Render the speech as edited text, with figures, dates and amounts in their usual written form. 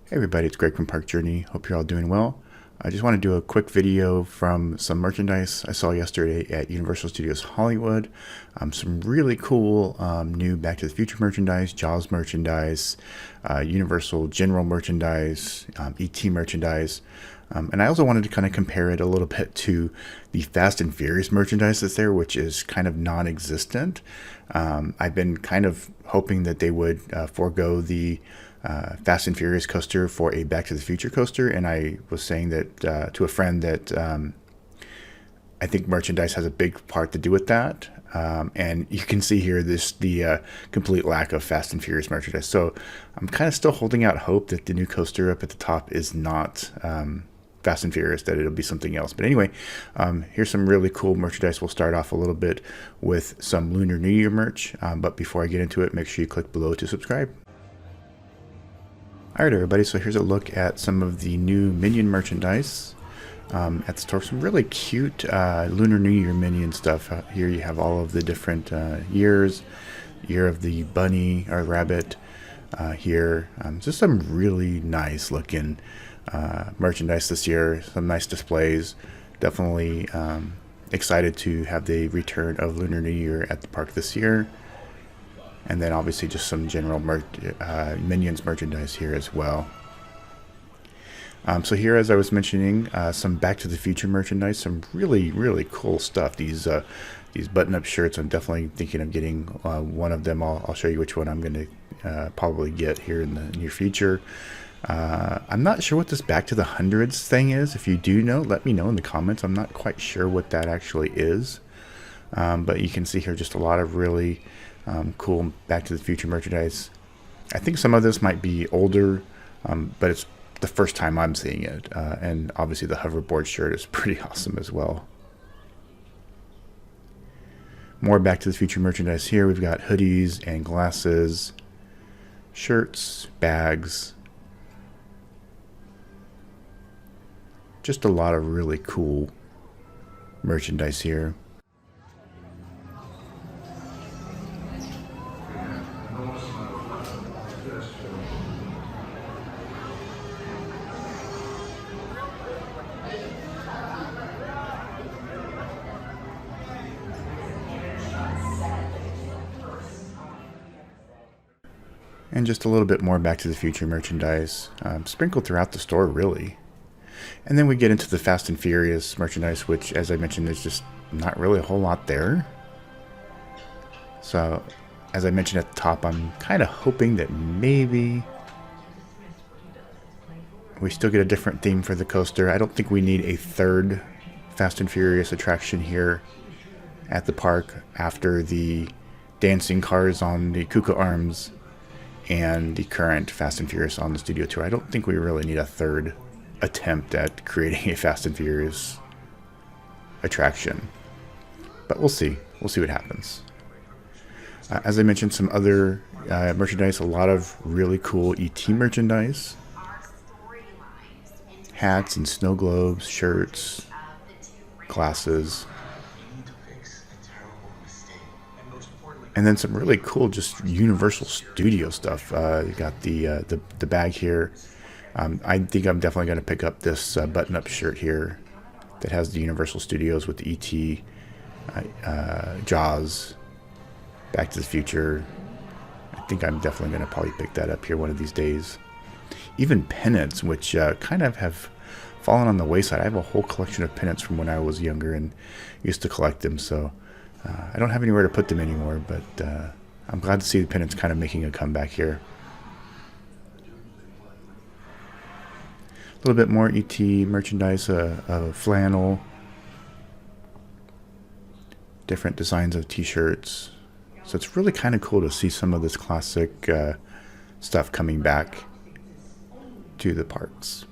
Hey everybody, it's Greg from Park Journey. Hope you're all doing well. I just want to do a quick video from some merchandise I saw yesterday at Universal Studios Hollywood. Some really cool new Back to the Future merchandise, Jaws merchandise, Universal General merchandise, ET merchandise. And I also wanted to kind of compare it a little bit to the Fast and Furious merchandise that's there, which is kind of non-existent. I've been kind of hoping that they would forego the Fast and Furious coaster for a Back to the Future coaster, and I was saying that to a friend that I think merchandise has a big part to do with that. And you can see here the complete lack of Fast and Furious merchandise. So I'm kind of still holding out hope that the new coaster up at the top is not Fast and Furious, that it'll be something else. But anyway, here's some really cool merchandise. We'll start off a little bit with some Lunar New Year merch. But before I get into it, make sure you click below to subscribe. Alright everybody, so here's a look at some of the new Minion merchandise at the store. Some really cute Lunar New Year Minion stuff. Here you have all of the different years. Year of the bunny or rabbit here. Just some really nice looking merchandise this year. Some nice displays. Definitely excited to have the return of Lunar New Year at the park this year. And then obviously just some general Minions merchandise here as well. So here, as I was mentioning, some Back to the Future merchandise, some really cool stuff. These button-up shirts, I'm definitely thinking of getting one of them. I'll show you which one I'm going to probably get here in the near future. I'm not sure what this Back to the Hundreds thing is. If you do know, let me know in the comments. I'm not quite sure what that actually is. But you can see here just a lot of really cool Back to the Future merchandise. I think some of this might be older, but it's the first time I'm seeing it. And obviously the hoverboard shirt is pretty awesome as well. More Back to the Future merchandise here. We've got hoodies and glasses, shirts, bags. Just a lot of really cool merchandise here. And just a little bit more Back to the Future merchandise, sprinkled throughout the store, really. And then we get into the Fast and Furious merchandise, which, as I mentioned, there's just not really a whole lot there. So, as I mentioned at the top, I'm kind of hoping that maybe we still get a different theme for the coaster. I don't think we need a third Fast and Furious attraction here at the park after the dancing cars on the Kuka Arms and the current Fast and Furious on the Studio Tour. I don't think we really need a third attempt at creating a Fast and Furious attraction. But we'll see. We'll see what happens. As I mentioned, some other merchandise, a lot of really cool ET merchandise. Hats and snow globes, shirts, glasses. And then some really cool, just Universal Studio stuff. You got the bag here. I think I'm definitely going to pick up this button-up shirt here that has the Universal Studios with the ET, Jaws, Back to the Future. I think I'm definitely going to probably pick that up here one of these days. Even pennants, which kind of have fallen on the wayside. I have a whole collection of pennants from when I was younger and used to collect them, so I don't have anywhere to put them anymore, but I'm glad to see the pennants kind of making a comeback here. A little bit more ET merchandise, flannel, different designs of t-shirts. So it's really kind of cool to see some of this classic stuff coming back to the parks.